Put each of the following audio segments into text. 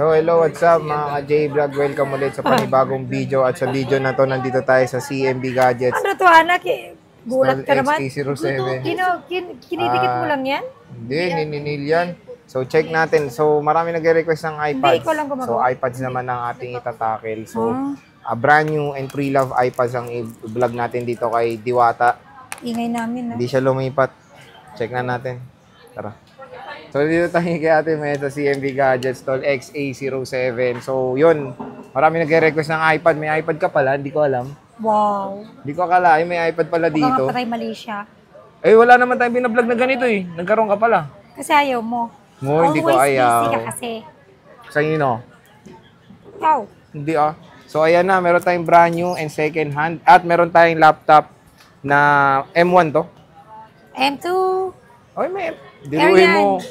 So, hello, what's up mga ka-J-Vlog? Welcome ulit sa panibagong video. At sa video na to, nandito tayo sa CMB Gadgets. Ano to, anak? Gulat ka naman. XA07. Kinidikit mo lang yan? Hindi, nininil yan. So, check natin. So, marami nag-request ng iPads. Hindi, ikaw lang gumagawa. So, iPads naman ang ating itatackle. So, brand new and pre-love iPads ang i-vlog natin dito kay Diwata. Ingay namin, Hindi siya lumipat. Check na natin. Tara. So, dito tayo kay Ate May sa CMB Gadgets, tol, XA07. So, yun. Marami nag-request ng iPad. May iPad ka pala, hindi ko alam. Wow. Hindi ko akala, may iPad pala dito. Baka nga patay Malaysia. Eh, wala naman tayong binablog na ganito eh. Nagkaroon ka pala. Kasi ayaw mo. Mo, hindi ko ayaw. Always busy ka kasi. Sa inyo? Ikaw. Hindi ah. So, ayan na. Meron tayong brand new and second hand. At meron tayong laptop na M1 to. M2. Oy, may diluin mo.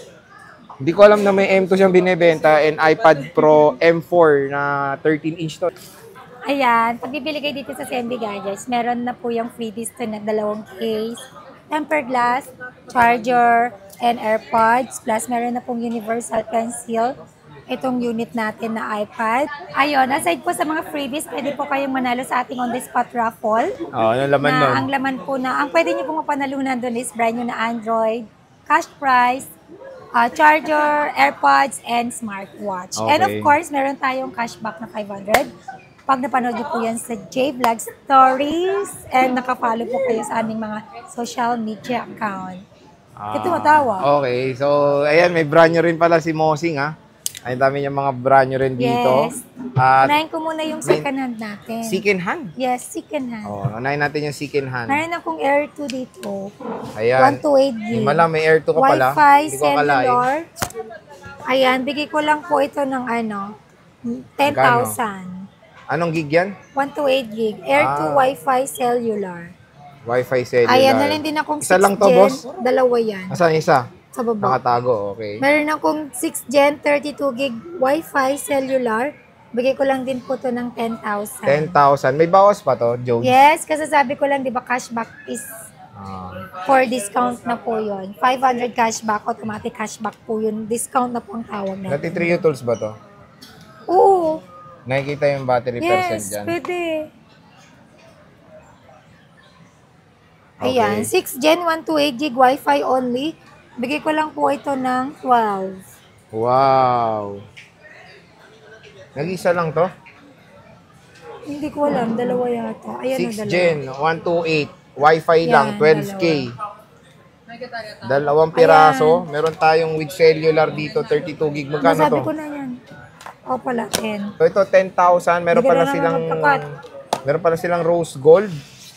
Hindi ko alam na may M2 siyang binibenta and iPad Pro M4 na 13-inch to. Ayan, pag bibili kayo dito sa CMB Gadgets, meron na po yung freebies to na 2 case, tempered glass, charger, and AirPods. Plus, meron na pong universal pencil. Itong unit natin na iPad. Ayun, aside po sa mga freebies, pwede po kayong manalo sa ating on-the-spot raffle. Ano laman nun? Ang laman po ang pwede nyo pong mapanalunan doon is brand new na Android, cash prize, charger, AirPods, and smartwatch. Okay. And of course, meron tayong cashback na 500. Pag napanood nyo po yan sa J-Vlog Stories and nakafollow po kayo sa aming mga social media account. Ito matawa. Okay, so ayan, may brand new rin pala si Mosing ha. Ay dami niya mga brand new rin dito. Yes. At unahin ko muna yung second hand natin. second hand? Yes, second hand. Oh, unahin natin yung second hand. Meron akong Air 2 dito. Ayan. 128 GB. Himala, may Air 2 ka pala. Wi-Fi, Hindi ko akalain. cellular. Ayan, bigay ko lang po ito ng 10,000. Anong gig yan? 128 GB. Air 2 Wi-Fi, cellular. Wi-Fi cellular. Ayan, meron din akong 6 Isa lang to, Gen. boss? Dalawa yan. Asan isa? Sa baba. Nakatago, okay. Meron akong 6 Gen, 32 GB Wi-Fi, cellular. Bigay ko lang din po to ng 10,000. 10,000. May bawas pa to, Jones? Yes, kasi sabi ko lang, di ba, cashback is for discount na po yun. 500 cashback, automatic cashback po yun. Discount na po ang tawag natin. Nati Trio Tools ba to? Oo. Nakikita yung battery percent Yes, dyan. pwede. Okay. Ayan, 6 Gen 128 GB Wi-Fi only. Bigay ko lang po ito ng 12. Wow. Nag-isa lang to? Hindi ko alam, dalawa yata. Ayan 6 na, dalawa. Gen, 128. Wi-Fi lang, Yan, 12K. Dalawang piraso. Meron tayong with cellular dito, 32 gig. Magkano Nasabi to? ko na yan. O pala, 10. So ito, 10,000. Meron Hindi ka pala na naman silang magkakat. meron pala silang rose gold.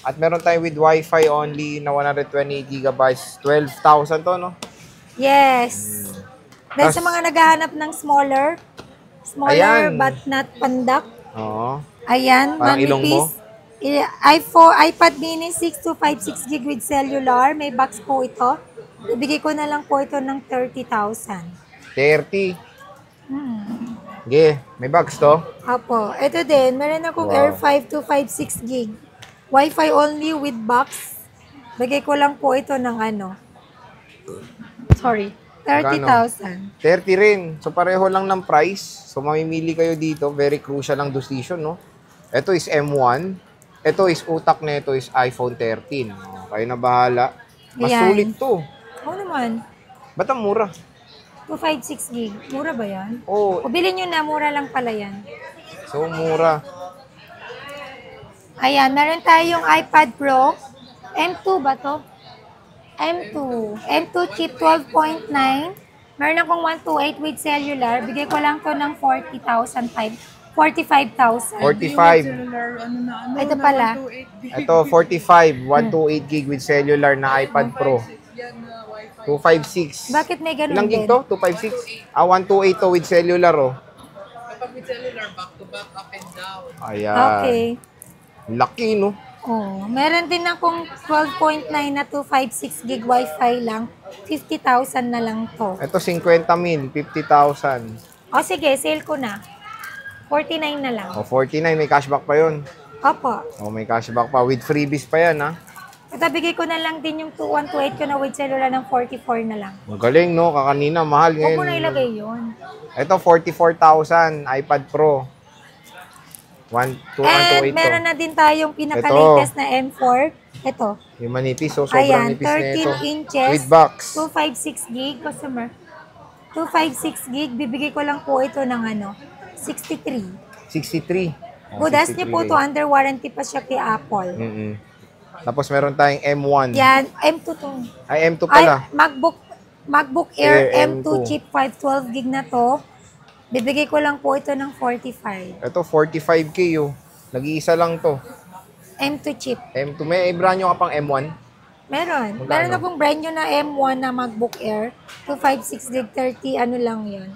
At meron tayong with Wi-Fi only na 128 gigabytes. 12,000 to, no? Yes. Dahil sa mga naghahanap ng smaller Ayan. but not pandak. Oo. Ayan, Parang ilong mo. iPad mini 6256 GB with cellular. May box po ito. Ibigay ko na lang po ito ng 30,000. 30. Okay, may box to. Apo. Ito din, meron akong Wow. Air 5256 GB. Wi-Fi only with box. Bigay ko lang po ito ng 30,000. 30 rin. So, pareho lang ng price. So, mamimili kayo dito. Very crucial ang decision, no? Ito is M1. Ito is utak na ito is iPhone 13. Oh, kayo na bahala. Mas Ayan. sulit to. Oo naman. Ba't ang mura? 256 GB. Mura ba yan? Oh, O bilhin nyo na, mura lang pala yan. so mura. Ayan, meron tayong iPad Pro. M2 ba to? M2. M2 chip 12.9. Meron akong 128 with cellular. Bigay ko lang to ng 45,000. 45. Ito pala. Ito, 45. 128 gig with cellular na iPad Pro. 256. Bakit may ganun Ilang din? gig to? 256? 128 to with cellular, oh. Kapag with cellular, back to back, up and down. Ayan. Okay. Laki, no? Oh, meron din akong 12.9 na 256 gig Wi-Fi lang. 50,000 na lang to. Ito, 50 mil. 50,000. O sige, sale ko na. 49 na lang. O, 49. May cashback pa yun. Opo. O, may cashback pa. With freebies pa yan, ha? Ito, bigay ko na lang din yung 2128 ko na with cellular ng 44 na lang. Ang galing, no? Kakanina, mahal Huwag ngayon. mo na ilagay yun. Ito, 44,000 iPad Pro. 2128 And meron na din tayong pinaka-latest na M4. Ito. Yung manipis, so sobrang Ayan, nipis na ito. 13 inches. With box. 256 gig, customer. 256 gig, bibigay ko lang po ito ng 63. 63. Budas niyo po 63 to, under warranty pa siya kay Apple. Tapos meron tayong M1. Yan, M2 to. Ay, M2 pala. Ay, MacBook Air Air M2 M2 chip 512 gig na to. Bibigay ko lang po ito ng 45. Ito, 45K oh. Nag-iisa lang to. M2 chip. M2. May brand nyo ka pang M1? Meron. Magkano? Meron akong brand new na M1 na MacBook Air. 256 gig, 30, ano lang yun.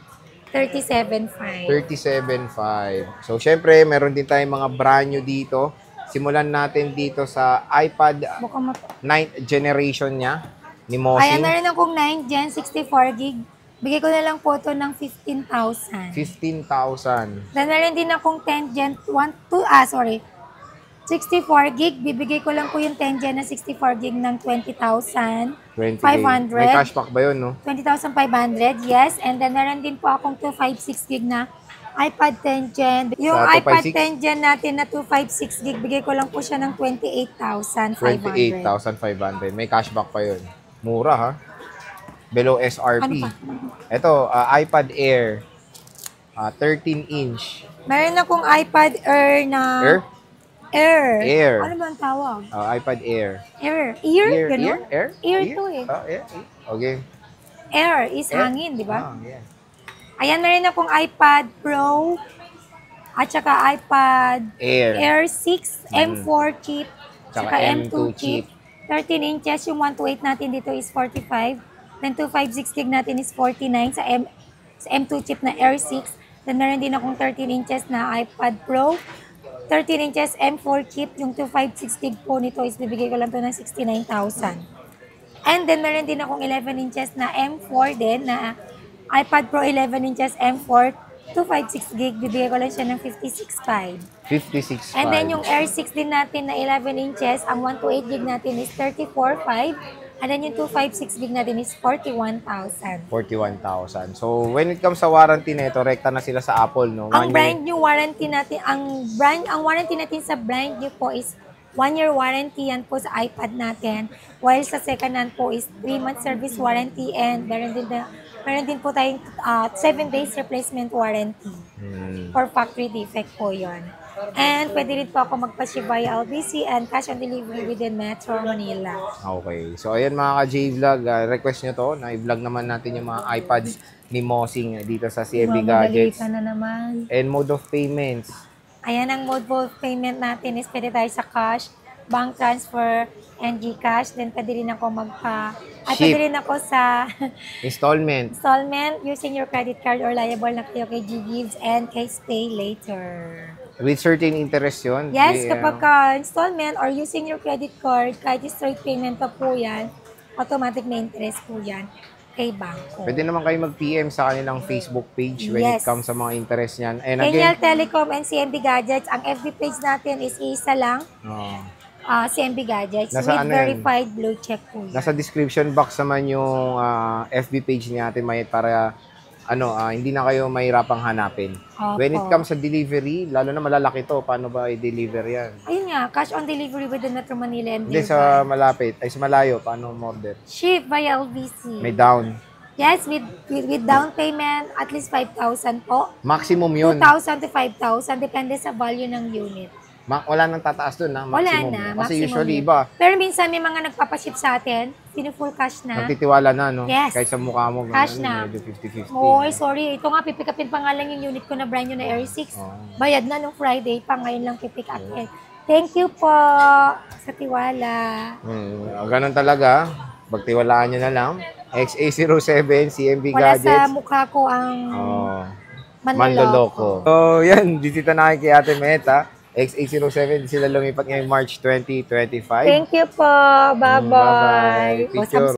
37.5. 37.5. So, syempre, meron din tayong mga brand new dito. Simulan natin dito sa iPad Mukhang 9th generation niya ni Ayan, Mosing. meron akong 9 Gen 64 gig. Bigay ko na lang po ito ng 15,000. 15,000. Then meron din akong 10 Gen 64 gig. Bibigay ko lang po yung 10 Gen na 64 gig ng 20,000. 20K. 500. May cashback ba yun, no? 20,500, yes. And then meron din po akong 256 gig na iPad 10 Gen. Yung Sa iPad 256? 10 Gen natin na 256 gig, bigay ko lang po siya ng 28,500. 28,500. May cashback pa yun. Mura, ha? Below SRP. Ano pa? Ito, iPad Air. 13-inch. Meron akong iPad Air na... Air? Air. Ano ba ang tawag? iPad Air. Air. Ear? Ganun? Air? Ear to eh. Air. Okay. Air is Air? hangin, di ba? Yeah. Ayan, meron akong iPad Pro at saka iPad Air. Air 6 M4 chip Tsaka saka M2 M2 chip. 13 inches, yung 128 natin dito is 45. Then 256 gig natin is 49 sa M2 chip na Air 6. Then meron din akong 13 inches na iPad Pro. 13 inches M4 chip, yung 256 gig po nito is bibigay ko lang to ng 69,000. And then meron din akong 11 inches na M4 din na iPad Pro 11 inches M4, 256 gig, bibigay ko lang siya ng 56,500. 56.5. And then yung Air 6 din natin na 11 inches, ang 128 gig natin is 34,500. And then yung 256 gig natin is 41,000. 41,000. So, when it comes sa warranty nito, rekta na sila sa Apple, no? Ang brand new warranty natin, ang warranty natin sa brand new po is 1-year warranty yan po sa iPad natin. While sa second hand po is 3-month service warranty and meron din po tayong 7 days replacement warranty. For factory defect po yon. And pwede rin po ako magpa-ship via LBC and cash on delivery within Metro Manila. Okay. So, ayan mga ka-J-Vlog. Request nyo to na i-vlog naman natin yung mga iPads ni Mosing dito sa CMB Gadgets. Ka na naman. And mode of payments. Ayan ang mode of payment natin is pwede tayo sa cash, bank transfer, and GCash. Then pwede rin ako Ship. pwede rin ako sa Installment. installment using your credit card or liable na kayo kay GGives and Case Pay Later. With certain interest yun. Yes, Di, kapag installment or using your credit card, kahit straight payment pa po yan, automatic na interest po yan kay bangko. pwede naman kayo mag-PM sa kanilang Facebook page when it Yes. comes sa mga interest niyan. And Kenyal again, Telecom and CMB Gadgets, ang FB page natin is isa lang, CMB Gadgets Nasa with ano yan? verified blue check po yan. nasa description box naman yung FB page natin para hindi na kayo mahirapang hanapin. Opo. When it comes sa delivery, lalo na malalaki to, paano ba i-deliver yan? Ayun nga, cash on delivery within Metro Manila and Hindi nearby. sa malapit, ay sa malayo, paano order? Ship via LVC. May down. Yes, with down payment, at least 5,000 po. Maximum yun. 2,000 to 5,000, depende sa value ng unit. Wala nang tataas dun, ha? Wala Maximum. na, Kasi maximum usually yun. iba, Pero minsan may mga nagpapaship sa atin, full cash na. nagtitiwala na, no? Yes. Kahit sa mukha mo, Cash na. medyo 50-50. Oy, sorry. Ito nga, pipick upin pa nga lang yung unit ko na brand new na Air 6. Bayad na nung Friday pa, ngayon lang pipick upin. Thank you po sa tiwala. Ganun talaga. Pagtiwalaan nyo na lang. XA07, CMB Wala sa Gadgets. mukha ko ang Manloloko. So, yan. Bisita na kay Ate Meta. XA07, sila lumipat ngayong March 2025. Thank you po. Bye-bye. Bye-bye. Picture.